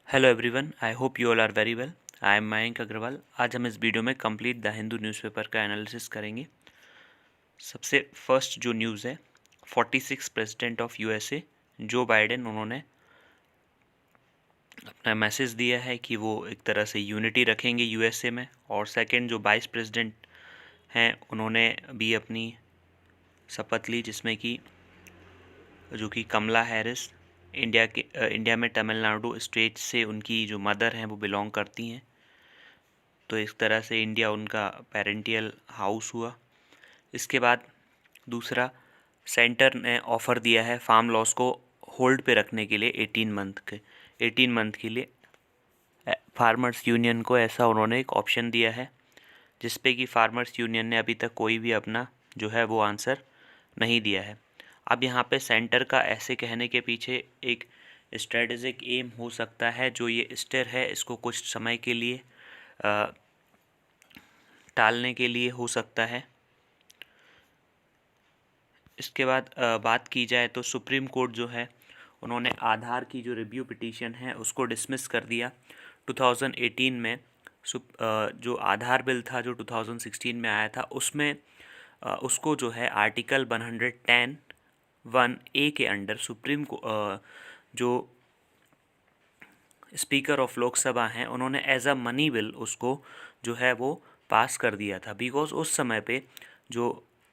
Hello everyone, I hope you all are very well. I am Mayank Agrawal. आज हम इस video में कंप्लीट द हिंदू न्यूज़पेपर का एनालिसिस करेंगे। सबसे फर्स्ट जो न्यूज़ है, 46 president of USA Joe Biden, उन्होंने अपना मैसेज दिया है कि वो एक तरह से यूनिटी रखेंगे यूएसए में। और सेकंड जो वाइस प्रेसिडेंट हैं, उन्होंने भी अपनी शपथ ली, जिसमें कि जो कि कमला हैरिस, इंडिया में तमिलनाडु स्टेट से उनकी जो मदर हैं वो बिलोंग करती हैं। तो इस तरह से इंडिया उनका पेरेंटियल हाउस हुआ। इसके बाद दूसरा, सेंटर ने ऑफ़र दिया है फार्म लॉस को होल्ड पे रखने के लिए 18 मंथ के लिए। फार्मर्स यूनियन को ऐसा उन्होंने एक ऑप्शन दिया है, जिस पे कि फार्मर्स यूनियन ने अभी तक कोई भी अपना जो है वो आंसर नहीं दिया है। अब यहाँ पे सेंटर का ऐसे कहने के पीछे एक स्ट्रेटेजिक एम हो सकता है, जो ये स्टेर है इसको कुछ समय के लिए टालने के लिए हो सकता है। इसके बाद बात की जाए तो सुप्रीम कोर्ट जो है, उन्होंने आधार की जो रिव्यू पिटीशन है उसको डिसमिस कर दिया 2018 में। जो आधार बिल था जो 2016 में आया था, उसमें उसको जो है आर्टिकल 110 1A के अंडर जो स्पीकर ऑफ लोकसभा हैं, उन्होंने एज अ मनी बिल उसको जो है वो पास कर दिया था। बिकॉज उस समय पे जो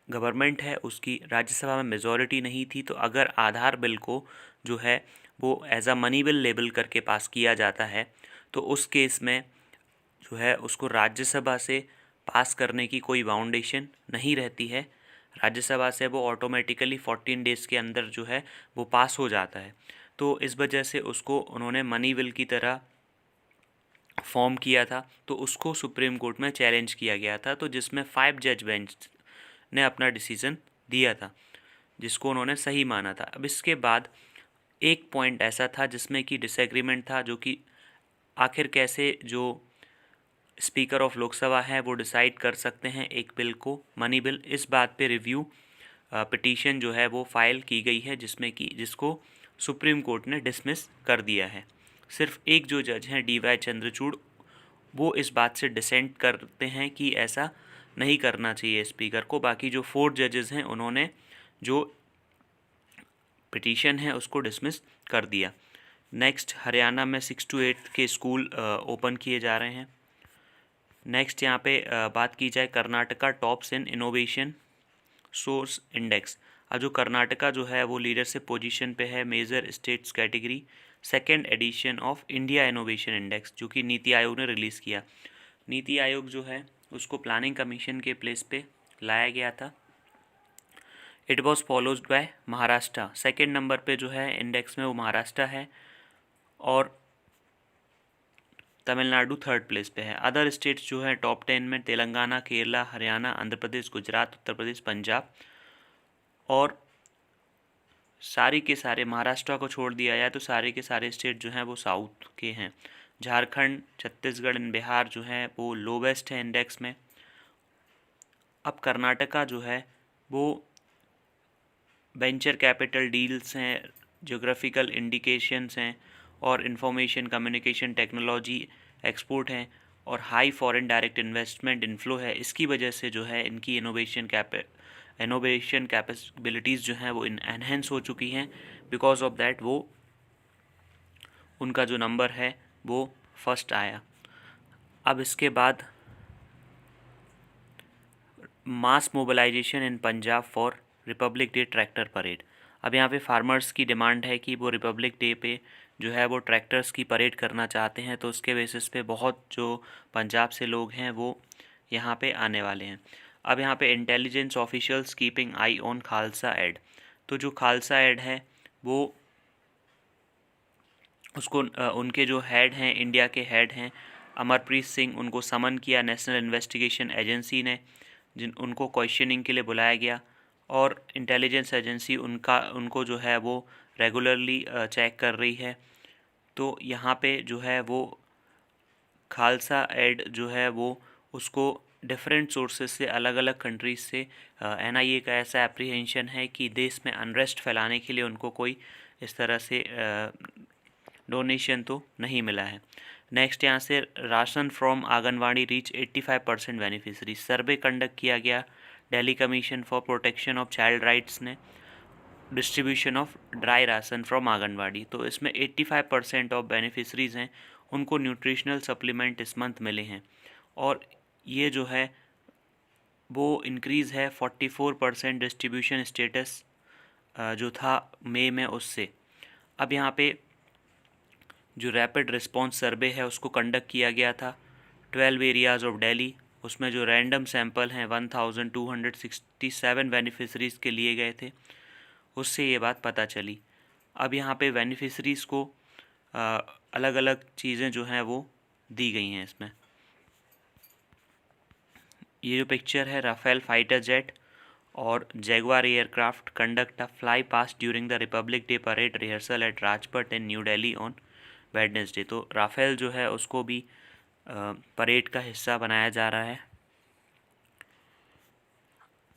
गवर्नमेंट है उसकी राज्यसभा में मेजॉरिटी नहीं थी, तो अगर आधार बिल को जो है वो as a money bill label करके पास किया जाता है, तो उस केस में जो है उसको राज्यसभा से पास करने की कोई बाउंडेशन नहीं रहती है। राज्यसभा से वो ऑटोमेटिकली 14 डेज़ के अंदर जो है वो पास हो जाता है। तो इस वजह से उसको उन्होंने मनी बिल की तरह फॉर्म किया था, तो उसको सुप्रीम कोर्ट में चैलेंज किया गया था, तो जिसमें 5 जज बेंच ने अपना डिसीज़न दिया था, जिसको उन्होंने सही माना था। अब इसके बाद एक पॉइंट ऐसा था जिसमें कि डिसएग्रीमेंट था, जो कि आखिर कैसे जो स्पीकर ऑफ लोकसभा है वो डिसाइड कर सकते हैं एक बिल को मनी बिल। इस बात पे रिव्यू पिटीशन जो है वो फाइल की गई है, जिसको सुप्रीम कोर्ट ने डिसमिस कर दिया है। सिर्फ एक जो जज हैं DY चंद्रचूड़, वो इस बात से डिसेंट करते हैं कि ऐसा नहीं करना चाहिए स्पीकर को। बाकी जो 4 जजेस हैं, उन्होंने जो पिटीशन है उसको डिसमिस कर दिया। नेक्स्ट, हरियाणा में 6 to 8 के स्कूल ओपन किए जा रहे हैं। नेक्स्ट यहाँ पे बात की जाए, Karnataka tops in innovation source index. अब जो कर्नाटका जो है वो लीडरशिप पोजीशन पे है major states category, second edition of India innovation index, जो कि नीति आयोग ने रिलीज़ किया। नीति आयोग जो है उसको प्लानिंग कमीशन के प्लेस पे लाया गया था। It was follows by Maharashtra. Second number पे जो है इंडेक्स में वो महाराष्ट्र है, और तमिलनाडु थर्ड प्लेस पे है। अदर स्टेट्स जो है टॉप 10 में तेलंगाना, केरला, हरियाणा, आंध्र प्रदेश, गुजरात, उत्तर प्रदेश, पंजाब, और सारे के सारे, महाराष्ट्र को छोड़ दिया जाए तो सारे के सारे स्टेट जो हैं वो साउथ के हैं। झारखंड, छत्तीसगढ़ एंड बिहार जो है वो लोवेस्ट है इंडेक्स में। अब कर्नाटका जो है वो वेंचर कैपिटल डील्स हैं, ज्योग्राफिकल इंडिकेशंस हैं, और इंफॉर्मेशन कम्युनिकेशन टेक्नोलॉजी एक्सपोर्ट हैं, और high foreign direct investment inflow है। इसकी वजह से जो है इनकी इनोवेशन कैपेबिलिटीज़ जो हैं वो एनहेंस हो चुकी हैं। बिकॉज ऑफ दैट वो उनका जो नंबर है वो फर्स्ट आया। अब इसके बाद mass mobilization in Punjab for republic day tractor parade. अब यहाँ पे फार्मर्स की डिमांड है कि वो रिपब्लिक डे पे जो है वो ट्रैक्टर्स की परेड करना चाहते हैं, तो उसके बेसिस पे बहुत जो पंजाब से लोग हैं वो यहाँ पे आने वाले हैं। अब यहाँ पे intelligence officials keeping eye on Khalsa aid. तो जो खालसा एड है वो उसको उनके जो हेड हैं, इंडिया के हेड हैं अमरप्रीत सिंह, उनको समन किया नेशनल इन्वेस्टिगेशन एजेंसी ने, उनको क्वेश्चनिंग के लिए बुलाया गया। और इंटेलिजेंस एजेंसी उनको जो है वो रेगुलरली चेक कर रही है। तो यहाँ पे जो है वो खालसा एड जो है वो उसको डिफरेंट सोर्सेज से, अलग अलग कंट्रीज से NIA का ऐसा एप्रीहेंशन है कि देश में अनरेस्ट फैलाने के लिए उनको कोई इस तरह से डोनेशन तो नहीं मिला है। नेक्स्ट यहाँ से ration from anganwadi reach 85% beneficiary. Survey conduct किया गया Delhi commission for protection of child rights ने, distribution of dry ration from anganwadi. तो इसमें 85% ऑफ बेनिफिशरीज़ हैं उनको न्यूट्रिशनल सप्लीमेंट इस मंथ मिले हैं, और ये जो है वो इंक्रीज़ है 44% डिस्ट्रीब्यूशन स्टेटस जो था मई में उससे। अब यहाँ पे जो रैपिड रिस्पॉन्स सर्वे है उसको कंडक्ट किया गया था 12 एरियाज़ ऑफ दिल्ली। उसमें जो रैंडम सैंपल हैं 1267 बेनिफिशरीज़ के लिए गए थे, उससे ये बात पता चली। अब यहाँ पे बेनिफिशरीज़ को अलग अलग चीज़ें जो हैं वो दी गई हैं इसमें। ये जो पिक्चर है, राफेल फाइटर जेट और Jaguar aircraft conduct a fly past during the Republic Day parade rehearsal at Rajpath in New Delhi on Wednesday. तो राफेल जो है उसको भी परेड का हिस्सा बनाया जा रहा है।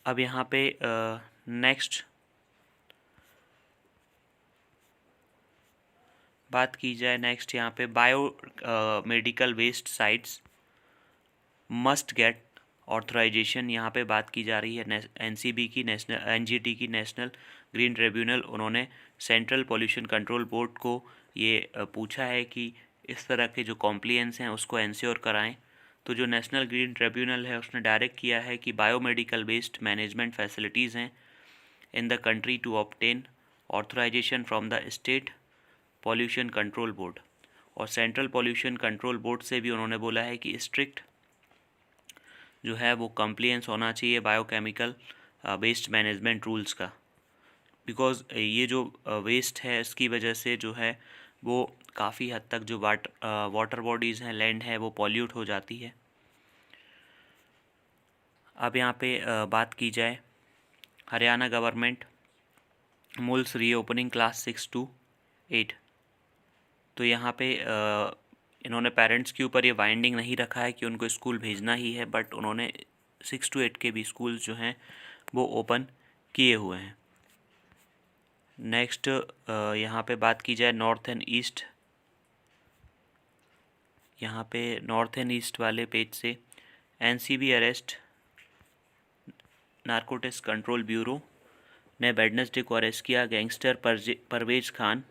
अब यहाँ पे नेक्स्ट बात की जाए, नेक्स्ट यहाँ पे bio medical waste sites must get authorisation. यहाँ पे बात की जा रही है एनसीबी की, नेशनल एनजीटी की, नेशनल ग्रीन ट्रिब्यूनल। उन्होंने सेंट्रल पोल्यूशन कंट्रोल बोर्ड को ये पूछा है कि इस तरह के जो कॉम्प्लियंस हैं उसको इंश्योर कराएं। तो जो नेशनल ग्रीन ट्रिब्यूनल है उसने डायरेक्ट किया है कि बायोमेडिकल वेस्ट मैनेजमेंट फैसिलिटीज़ हैं in the country to obtain authorisation from the state pollution control board. और सेंट्रल पॉल्यूशन कंट्रोल बोर्ड से भी उन्होंने बोला है कि स्ट्रिक्ट जो है वो कंप्लियंस होना चाहिए बायोकेमिकल वेस्ट मैनेजमेंट रूल्स का, बिकॉज़ ये जो वेस्ट है इसकी वजह से जो है वो काफ़ी हद तक जो वाटर बॉडीज़ हैं, लैंड है, वो पॉल्यूट हो जाती है। अब यहाँ पे बात की जाए, Haryana government moles reopening class 6 to 8। तो यहाँ पे इन्होंने पेरेंट्स के ऊपर ये बाइंडिंग नहीं रखा है कि उनको स्कूल भेजना ही है, बट उन्होंने 6 to 8 के भी स्कूल जो हैं वो ओपन किए हुए हैं। नेक्स्ट यहाँ पे बात की जाए नॉर्थ एंड ईस्ट। यहाँ पे नॉर्थ एंड ईस्ट वाले पेज से NCB arrest narcotics control bureau ने वेडनेसडे को अरेस्ट किया गैंगस्टर परवेज खान,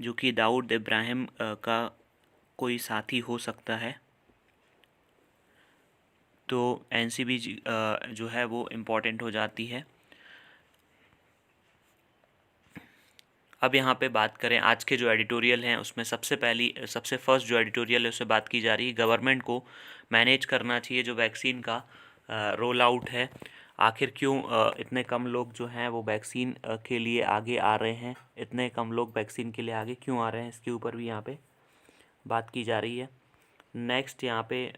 जो कि दाऊद इब्राहिम का कोई साथी हो सकता है। तो एनसीबी जो है वो इम्पॉर्टेंट हो जाती है। अब यहाँ पे बात करें आज के जो एडिटोरियल हैं उसमें सबसे फर्स्ट जो एडिटोरियल है उससे बात की जा रही है गवर्नमेंट को मैनेज करना चाहिए जो वैक्सीन का रोल आउट है। आखिर क्यों इतने कम लोग जो हैं वो वैक्सीन के लिए आगे आ रहे हैं, इतने कम लोग वैक्सीन के लिए आगे क्यों आ रहे हैं, इसके ऊपर भी यहाँ पे बात की जा रही है। नेक्स्ट यहाँ पे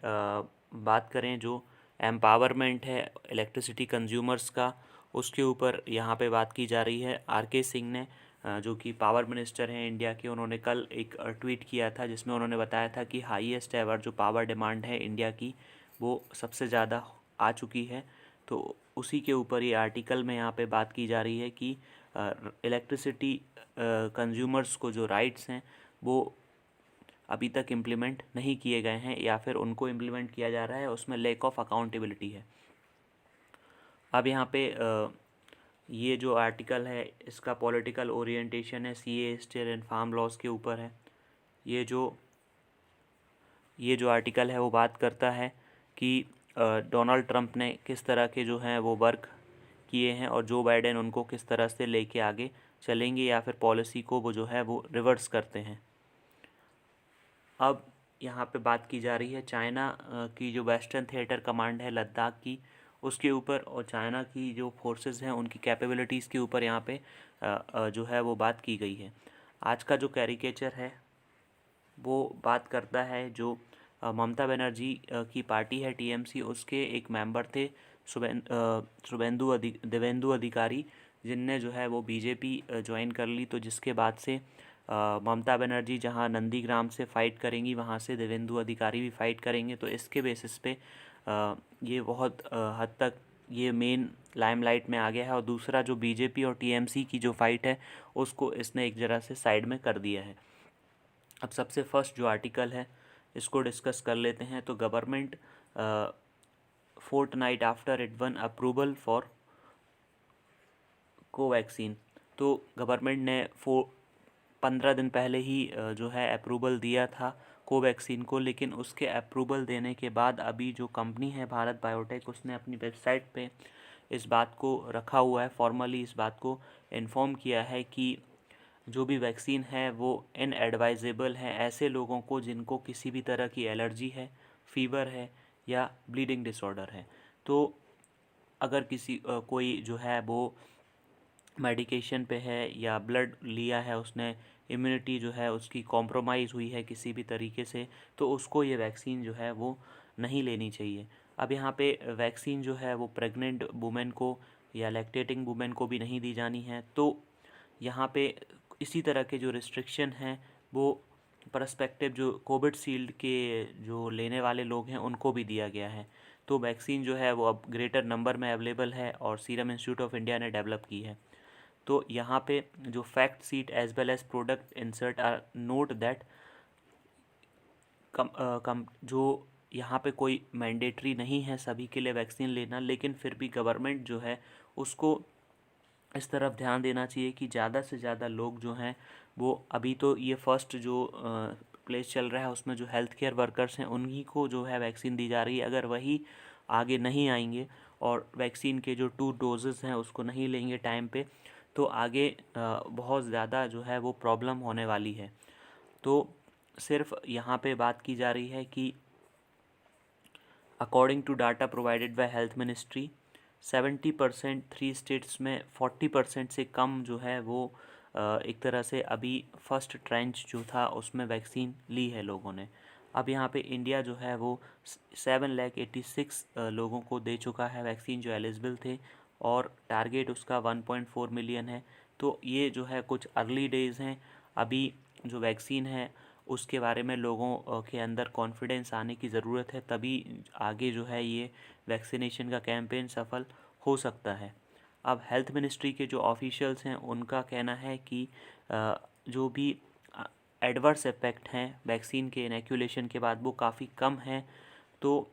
बात करें जो एम्पावरमेंट है इलेक्ट्रिसिटी कंज्यूमर्स का, उसके ऊपर यहाँ पे बात की जा रही है। आर.के. सिंह ने जो कि पावर मिनिस्टर हैं इंडिया के, उन्होंने कल एक ट्वीट किया था जिसमें उन्होंने बताया था कि हाईएस्ट एवर जो पावर डिमांड है इंडिया की वो सबसे ज़्यादा आ चुकी है। तो उसी के ऊपर ये आर्टिकल में यहाँ पे बात की जा रही है कि इलेक्ट्रिसिटी कंज्यूमर्स को जो राइट्स हैं वो अभी तक इम्प्लीमेंट नहीं किए गए हैं, या फिर उनको इम्प्लीमेंट किया जा रहा है, उसमें लैक ऑफ अकाउंटेबिलिटी है। अब यहाँ पे ये जो आर्टिकल है इसका पॉलिटिकल ओरिएंटेशन है, CA steel and farm laws के ऊपर है। ये जो आर्टिकल है वो बात करता है कि डोनाल्ड ट्रंप ने किस तरह के जो हैं वो वर्क किए हैं और जो बाइडेन उनको किस तरह से लेके आगे चलेंगे या फिर पॉलिसी को वो जो है वो रिवर्स करते हैं। अब यहाँ पे बात की जा रही है चाइना की जो वेस्टर्न थिएटर कमांड है लद्दाख की, उसके ऊपर, और चाइना की जो फोर्सेस हैं उनकी कैपेबिलिटीज़ के ऊपर यहाँ पे जो है वो बात की गई है। आज का जो कैरिकेचर है वो बात करता है जो ममता बनर्जी की पार्टी है टीएमसी, उसके एक मेंबर थे देवेंदु अधिकारी, जिनने जो है वो बीजेपी ज्वाइन कर ली। तो जिसके बाद से ममता बनर्जी जहां नंदीग्राम से फ़ाइट करेंगी वहां से देवेंदु अधिकारी भी फ़ाइट करेंगे। तो इसके बेसिस पे ये बहुत हद तक ये मेन लाइमलाइट में आ गया है, और दूसरा जो बीजेपी और टीएमसी की जो फाइट है उसको इसने एक जगह से साइड में कर दिया है। अब सबसे फर्स्ट जो आर्टिकल है इसको डिस्कस कर लेते हैं। तो government fortnight after it one approval for Covaxin, तो गवर्नमेंट ने 15 दिन पहले ही जो है अप्रूवल दिया था कोवैक्सीन को, लेकिन उसके अप्रूवल देने के बाद अभी जो कंपनी है भारत बायोटेक, उसने अपनी वेबसाइट पे इस बात को रखा हुआ है, फॉर्मली इस बात को इन्फॉर्म किया है कि जो भी वैक्सीन है वो इनएडवाइजेबल है ऐसे लोगों को जिनको किसी भी तरह की एलर्जी है, फीवर है या ब्लीडिंग डिसऑर्डर है। तो अगर कोई जो है वो मेडिकेशन पे है या ब्लड लिया है उसने, इम्यूनिटी जो है उसकी कॉम्प्रोमाइज़ हुई है किसी भी तरीके से, तो उसको ये वैक्सीन जो है वो नहीं लेनी चाहिए। अब यहाँ पे वैक्सीन जो है वो प्रेग्नेंट वुमेन को या लैक्टेटिंग वुमेन को भी नहीं दी जानी है। तो यहाँ पे इसी तरह के जो रिस्ट्रिक्शन हैं वो पर्सपेक्टिव जो कोविडशील्ड के जो लेने वाले लोग हैं उनको भी दिया गया है। तो वैक्सीन जो है वो अब ग्रेटर नंबर में अवेलेबल है और सीरम इंस्टीट्यूट ऑफ इंडिया ने डेवलप की है। तो यहाँ पे जो fact sheet as well as product insert are note that come जो यहाँ पे कोई मैंडेटरी नहीं है सभी के लिए वैक्सीन लेना, लेकिन फिर भी गवर्नमेंट जो है उसको इस तरफ ध्यान देना चाहिए कि ज़्यादा से ज़्यादा लोग जो हैं वो, अभी तो ये फर्स्ट जो प्लेस चल रहा है उसमें जो हेल्थ केयर वर्कर्स हैं उन्हीं को जो है वैक्सीन दी जा रही है। अगर वही आगे नहीं आएंगे और वैक्सीन के जो 2 डोजेज़ हैं उसको नहीं लेंगे टाइम पे, तो आगे बहुत ज़्यादा जो है वो प्रॉब्लम होने वाली है। तो सिर्फ यहाँ पे बात की जा रही है कि according to data provided by health ministry 70% 3 states में 40% से कम जो है वो एक तरह से अभी फर्स्ट ट्रेंच जो था उसमें वैक्सीन ली है लोगों ने। अब यहाँ पे इंडिया जो है वो 7,86,000 लोगों को दे चुका है वैक्सीन जो एलिजिबल थे, और टारगेट उसका 1.4 मिलियन है। तो ये जो है कुछ अर्ली डेज़ हैं, अभी जो वैक्सीन है उसके बारे में लोगों के अंदर कॉन्फिडेंस आने की ज़रूरत है, तभी आगे जो है ये वैक्सीनेशन का कैंपेन सफल हो सकता है। अब हेल्थ मिनिस्ट्री के जो ऑफिशियल्स हैं उनका कहना है कि जो भी एडवर्स इफ़ेक्ट हैं वैक्सीन के इनैक्यूलेशन के बाद वो काफ़ी कम हैं। तो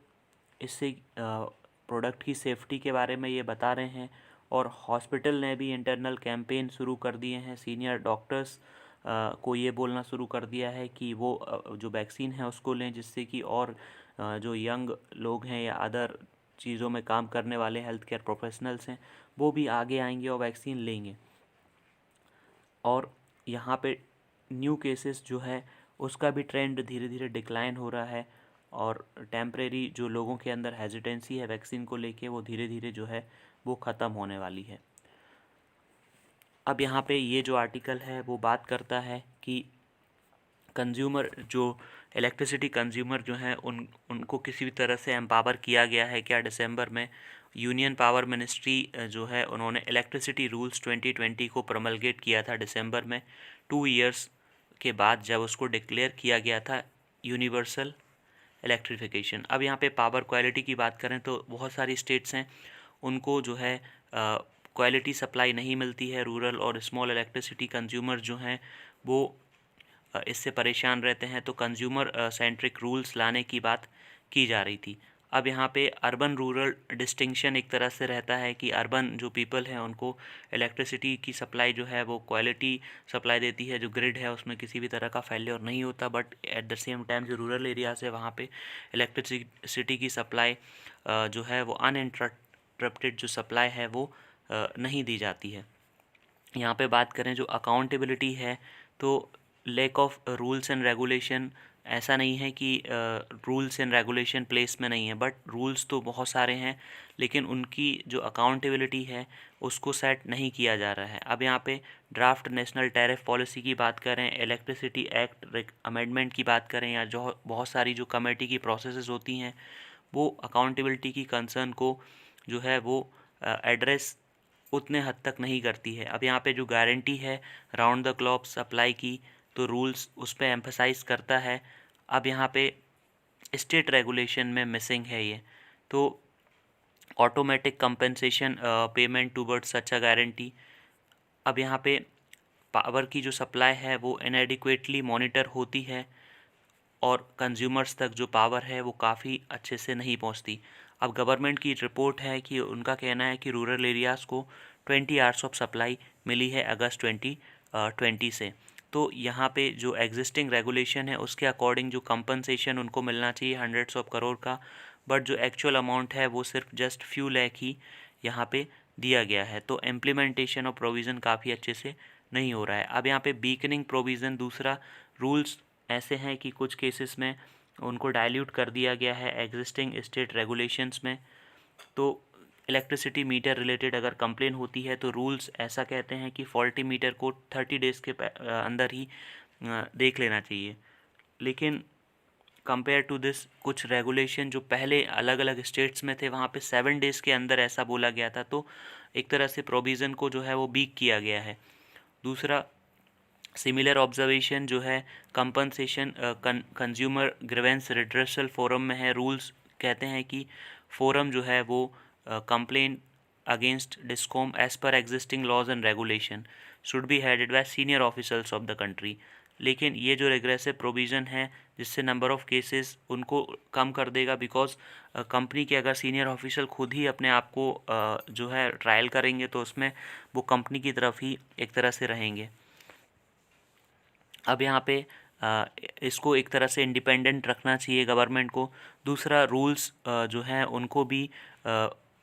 इससे प्रोडक्ट की सेफ्टी के बारे में ये बता रहे हैं, और हॉस्पिटल ने भी इंटरनल कैंपेन शुरू कर दिए हैं। सीनियर डॉक्टर्स को ये बोलना शुरू कर दिया है कि वो जो वैक्सीन है उसको लें, जिससे कि और जो यंग लोग हैं या अदर चीज़ों में काम करने वाले हेल्थ केयर प्रोफेशनल्स हैं वो भी आगे आएंगे और वैक्सीन लेंगे। और यहाँ पे न्यू केसेस जो है उसका भी ट्रेंड धीरे धीरे डिक्लाइन हो रहा है, और टेम्परेरी जो लोगों के अंदर हेजिटेंसी है वैक्सीन को लेके वो धीरे धीरे जो है वो ख़त्म होने वाली है। अब यहाँ पे ये जो आर्टिकल है वो बात करता है कि कंज्यूमर जो इलेक्ट्रिसिटी कंज्यूमर जो हैं उनको किसी भी तरह से एम्पावर किया गया है क्या। दिसंबर में यूनियन पावर मिनिस्ट्री जो है उन्होंने इलेक्ट्रिसिटी रूल्स 2020 को प्रमलगेट किया था दिसंबर में, 2 इयर्स के बाद जब उसको डिक्लेयर किया गया था यूनिवर्सल इलेक्ट्रिफिकेशन। अब यहाँ पे पावर क्वालिटी की बात करें तो बहुत सारी स्टेट्स हैं उनको जो है क्वालिटी सप्लाई नहीं मिलती है। रूरल और स्मॉल इलेक्ट्रिसिटी कंज्यूमर जो हैं वो इससे परेशान रहते हैं, तो कंज्यूमर सेंट्रिक रूल्स लाने की बात की जा रही थी। अब यहाँ पे अर्बन रूरल डिस्टिंक्शन एक तरह से रहता है कि अर्बन जो पीपल हैं उनको इलेक्ट्रिसिटी की सप्लाई जो है वो क्वालिटी सप्लाई देती है, जो ग्रिड है उसमें किसी भी तरह का फेलियर नहीं होता। But at the same time जो रूरल एरियाज़ है वहाँ पे इलेक्ट्रिसिटी की सप्लाई जो है वो अनइंटरप्टेड जो सप्लाई है वो नहीं दी जाती है। यहाँ पे बात करें जो अकाउंटेबिलिटी है, तो lack of rules and regulation, ऐसा नहीं है कि रूल्स एंड रेगुलेशन प्लेस में नहीं है, बट रूल्स तो बहुत सारे हैं लेकिन उनकी जो अकाउंटेबिलिटी है उसको सेट नहीं किया जा रहा है। अब यहाँ पे ड्राफ्ट नेशनल टैरिफ पॉलिसी की बात करें, इलेक्ट्रिसिटी एक्ट अमेंडमेंट की बात करें, या जो बहुत सारी जो कमेटी की प्रोसेसेस होती हैं वो अकाउंटेबिलिटी की कंसर्न को जो है वो एड्रेस उतने हद तक नहीं करती है। अब यहाँ पे जो गारंटी है राउंड द क्लॉक सप्लाई की, तो रूल्स उस पर एम्फसाइज़ करता है। अब यहाँ पे स्टेट रेगुलेशन में मिसिंग है ये। तो automatic compensation payment towards such a guarantee. अब यहाँ पे पावर की जो सप्लाई है वो इनएडिक्वेटली मॉनिटर होती है और कंज्यूमर्स तक जो पावर है वो काफ़ी अच्छे से नहीं पहुंचती। अब गवर्नमेंट की रिपोर्ट है कि उनका कहना है कि रूरल एरियाज़ को 20 आवर्स ऑफ सप्लाई मिली है अगस्त 2020 से। तो यहाँ पे जो एग्जिस्टिंग रेगुलेशन है उसके अकॉर्डिंग जो कंपनसेशन उनको मिलना चाहिए हंड्रेड्स ऑफ करोड़ का, बट जो एक्चुअल अमाउंट है वो सिर्फ जस्ट फ्यू लाख ही यहाँ पे दिया गया है। तो इम्प्लीमेंटेशन और प्रोविज़न काफ़ी अच्छे से नहीं हो रहा है। अब यहाँ पे वीकनिंग प्रोविज़न, दूसरा रूल्स ऐसे हैं कि कुछ केसेस में उनको डाइल्यूट कर दिया गया है एग्जिस्टिंग स्टेट रेगुलेशंस में। तो इलेक्ट्रिसिटी मीटर रिलेटेड अगर कंप्लेन होती है तो रूल्स ऐसा कहते हैं कि फॉल्टी मीटर को 30 डेज़ के अंदर ही देख लेना चाहिए। लेकिन कंपेयर टू दिस कुछ रेगुलेशन जो पहले अलग अलग स्टेट्स में थे वहाँ पे 7 डेज़ के अंदर ऐसा बोला गया था, तो एक तरह से प्रोविज़न को जो है वो वीक किया गया है। दूसरा सिमिलर ऑब्जर्वेशन जो है compensation consumer grievance redressal forum में है। रूल्स कहते हैं कि फोरम जो है वो complain against discom as per existing laws and regulation should be headed by senior officers of the country. लेकिन ये जो रेग्रेसिव प्रोविज़न है जिससे नंबर ऑफ़ केसेस उनको कम कर देगा, बिकॉज कंपनी के अगर सीनियर ऑफिसर खुद ही अपने आप को जो है ट्रायल करेंगे तो उसमें वो कंपनी की तरफ ही एक तरह से रहेंगे। अब यहाँ पे इसको एक तरह से इंडिपेंडेंट रखना चाहिए गवर्नमेंट को। दूसरा रूल्स जो हैं उनको भी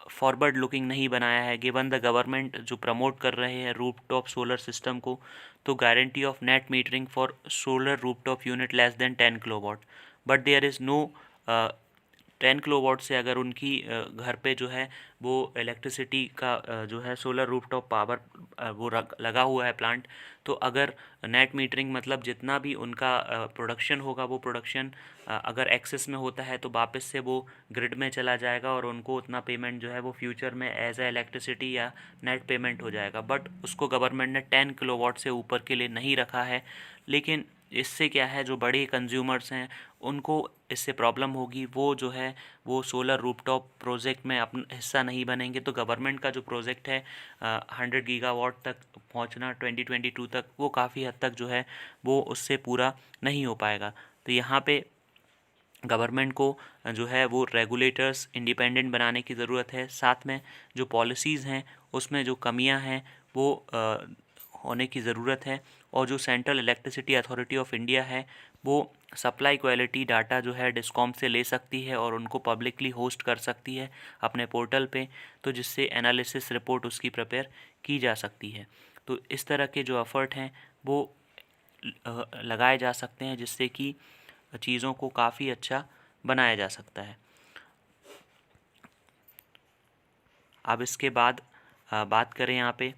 फॉरवर्ड लुकिंग नहीं बनाया है। गिवन द गवर्नमेंट जो प्रमोट कर रहे हैं रूफटॉप सोलर सिस्टम को, तो guarantee of net metering for solar rooftop unit less than 10 kilowatt, but there is no 10 kilowatt से अगर उनकी घर पे जो है वो इलेक्ट्रिसिटी का जो है सोलर रूफटॉप पावर वो लगा हुआ है प्लांट, तो अगर नेट मीटरिंग मतलब जितना भी उनका प्रोडक्शन होगा वो प्रोडक्शन अगर एक्सेस में होता है तो वापस से वो ग्रिड में चला जाएगा और उनको उतना पेमेंट जो है वो फ्यूचर में एज ए इलेक्ट्रिसिटी या नेट पेमेंट हो जाएगा। बट उसको गवर्नमेंट ने 10 किलोवाट से ऊपर के लिए नहीं रखा है। लेकिन इससे क्या है, जो बड़े कंज्यूमर्स हैं उनको इससे प्रॉब्लम होगी, वो जो है वो सोलर रूफटॉप प्रोजेक्ट में अपना हिस्सा नहीं बनेंगे। तो गवर्नमेंट का जो प्रोजेक्ट है 100 गीगावाट तक पहुंचना 2022 तक, वो काफ़ी हद तक जो है वो उससे पूरा नहीं हो पाएगा। तो यहाँ पे गवर्नमेंट को जो है वो रेगुलेटर्स इंडिपेंडेंट बनाने की ज़रूरत है। साथ में जो पॉलिसीज़ हैं उसमें जो कमियां हैं वो होने की ज़रूरत है। और जो central electricity authority of India है वो सप्लाई क्वालिटी डाटा जो है डिस्कॉम से ले सकती है और उनको पब्लिकली होस्ट कर सकती है अपने पोर्टल पे, तो जिससे एनालिसिस रिपोर्ट उसकी प्रिपेयर की जा सकती है। तो इस तरह के जो एफर्ट हैं वो लगाए जा सकते हैं जिससे कि चीज़ों को काफ़ी अच्छा बनाया जा सकता है। अब इसके बाद बात करें, यहाँ पे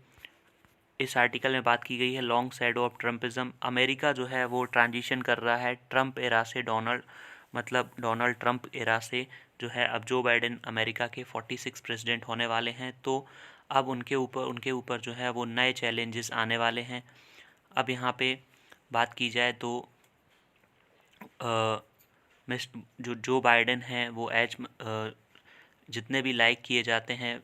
इस आर्टिकल में बात की गई है long shadow of Trumpism. America जो है वो ट्रांजिशन कर रहा है ट्रम्प एरा से डोनाल्ड ट्रम्प एरा से जो है अब जो बाइडेन अमेरिका के 46 प्रेसिडेंट होने वाले हैं, तो अब उनके ऊपर जो है वो नए चैलेंजेस आने वाले हैं। अब यहाँ पे बात की जाए तो जो बाइडेन हैं वो जितने भी लाइक किए जाते हैं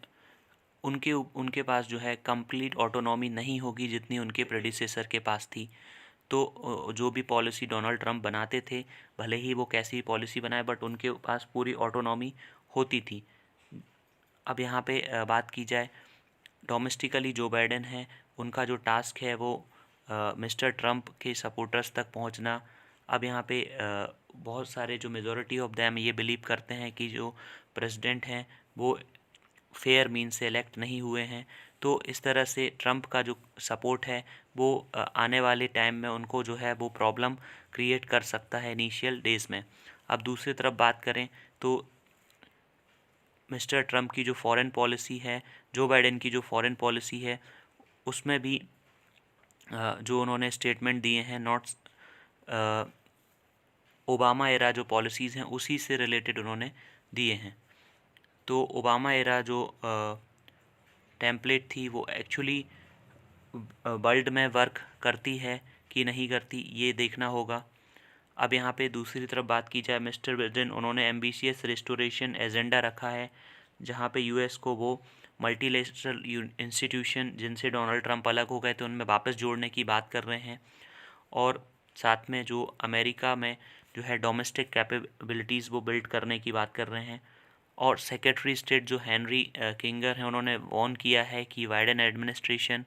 उनके पास जो है कंप्लीट ऑटोनॉमी नहीं होगी जितनी उनके प्रेडिसेसर के पास थी। तो जो भी पॉलिसी डोनाल्ड ट्रंप बनाते थे, भले ही वो कैसी पॉलिसी बनाए, बट उनके पास पूरी ऑटोनॉमी होती थी। अब यहाँ पे बात की जाए डोमेस्टिकली जो बाइडेन है उनका जो टास्क है वो मिस्टर ट्रंप के सपोर्टर्स तक पहुँचना। अब यहाँ पे बहुत सारे जो मेजॉरिटी ऑफ देम ये बिलीव करते हैं कि जो प्रेसिडेंट हैं वो फेयर मीन से इलेक्ट नहीं हुए हैं। तो इस तरह से ट्रंप का जो सपोर्ट है वो आने वाले टाइम में उनको जो है वो प्रॉब्लम क्रिएट कर सकता है इनिशियल डेज़ में। अब दूसरी तरफ बात करें तो मिस्टर ट्रंप की जो फॉरेन पॉलिसी है, जो बाइडेन की जो फॉरेन पॉलिसी है, उसमें भी जो उन्होंने स्टेटमेंट दिए हैं नॉट ओबामा एरा जो पॉलिसीज़ हैं उसी से रिलेटेड उन्होंने दिए हैं। तो ओबामा एरा जो टेम्पलेट थी वो एक्चुअली वर्ल्ड में वर्क करती है कि नहीं करती, ये देखना होगा। अब यहाँ पे दूसरी तरफ बात की जाए मिस्टर बाइडेन, उन्होंने एम्बिशियस रिस्टोरेशन एजेंडा रखा है जहाँ पे यूएस को वो मल्टीलेटरल इंस्टीट्यूशन जिनसे डोनाल्ड ट्रंप अलग हो गए थे उनमें वापस जोड़ने की बात कर रहे हैं। और साथ में जो अमेरिका में जो है डोमेस्टिक कैपेबिलिटीज़ वो बिल्ड करने की बात कर रहे हैं। और सेक्रेटरी स्टेट जो हेनरी किंगर हैं उन्होंने वार्न किया है कि बाइडेन एडमिनिस्ट्रेशन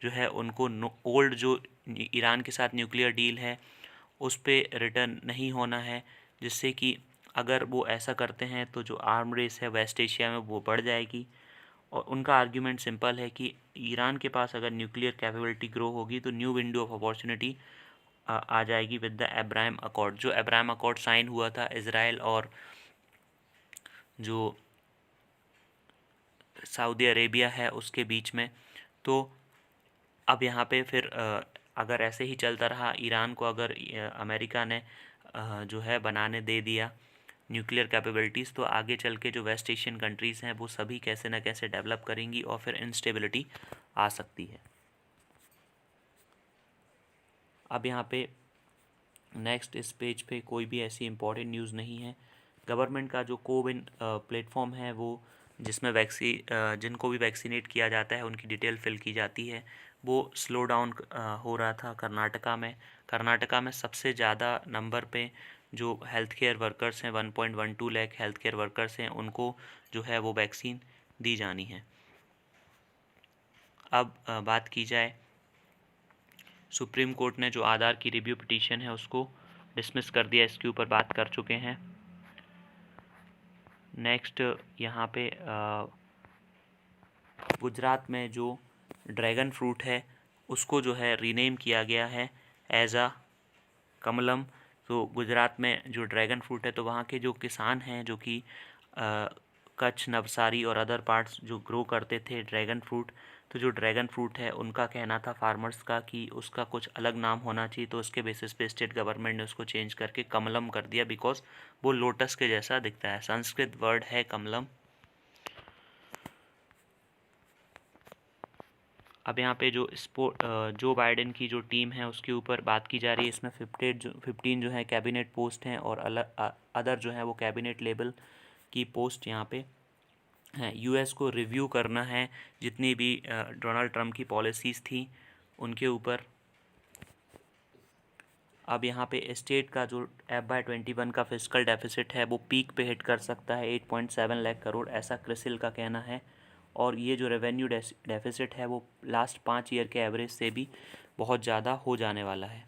जो है उनको ओल्ड जो ईरान के साथ न्यूक्लियर डील है उस पर रिटर्न नहीं होना है, जिससे कि अगर वो ऐसा करते हैं तो जो आर्म रेस है वेस्ट एशिया में वो बढ़ जाएगी। और उनका आर्ग्यूमेंट सिंपल है कि ईरान के पास अगर न्यूक्लियर कैपेबिलिटी ग्रो होगी तो न्यू विंडो ऑफ अपॉर्चुनिटी आ जाएगी विद द अब्राहम अकॉर्ड। जो अब्राहम अकॉर्ड साइन हुआ था इज़राइल और जो सऊदी अरेबिया है उसके बीच में। तो अब यहाँ पे फिर अगर ऐसे ही चलता रहा, ईरान को अगर अमेरिका ने जो है बनाने दे दिया न्यूक्लियर कैपेबिलिटीज़, तो आगे चल के जो वेस्ट एशियन कंट्रीज़ हैं वो सभी कैसे न कैसे डेवलप करेंगी और फिर इंस्टेबिलिटी आ सकती है। अब यहाँ पे नेक्स्ट इस पेज पे कोई भी ऐसी इम्पोर्टेंट न्यूज़ नहीं है। गवर्नमेंट का जो कोविन प्लेटफॉर्म है वो जिसमें जिनको भी वैक्सीनेट किया जाता है उनकी डिटेल फिल की जाती है, वो स्लो डाउन हो रहा था कर्नाटका में। कर्नाटका में सबसे ज़्यादा नंबर पे जो हेल्थ केयर वर्कर्स हैं 1.12 लाख हेल्थ केयर वर्कर्स हैं उनको जो है वो वैक्सीन दी जानी है। अब बात की जाए, सुप्रीम कोर्ट ने जो आधार की रिव्यू पिटीशन है उसको डिसमिस कर दिया, इसके ऊपर बात कर चुके हैं। नेक्स्ट यहाँ पे गुजरात में जो ड्रैगन फ्रूट है उसको जो है रीनेम किया गया है एज आ कमलम। तो गुजरात में जो ड्रैगन फ्रूट है तो वहाँ के जो किसान हैं जो कि कच्छ, नवसारी और अदर पार्ट्स जो ग्रो करते थे ड्रैगन फ्रूट, तो जो ड्रैगन फ्रूट है उनका कहना था फार्मर्स का कि उसका कुछ अलग नाम होना चाहिए। तो उसके बेसिस पे स्टेट गवर्नमेंट ने उसको चेंज करके कमलम कर दिया, बिकॉज वो लोटस के जैसा दिखता है। संस्कृत वर्ड है कमलम। अब यहाँ पे जो जो बाइडेन की जो टीम है उसके ऊपर बात की जा रही है। इसमें 15 जो है कैबिनेट पोस्ट हैं और अदर जो है वो कैबिनेट लेवल की पोस्ट यहाँ पे हैं। यूएस को रिव्यू करना है जितनी भी डोनाल्ड ट्रंप की पॉलिसीज़ थी उनके ऊपर। अब यहाँ पे स्टेट का जो FY21 का फिस्कल डेफिसिट है वो पीक पे हिट कर सकता है 8.7 लाख करोड़, ऐसा क्रिसिल का कहना है। और ये जो रेवेन्यू डेफिसिट है वो लास्ट 5 ईयर के एवरेज से भी बहुत ज़्यादा हो जाने वाला है।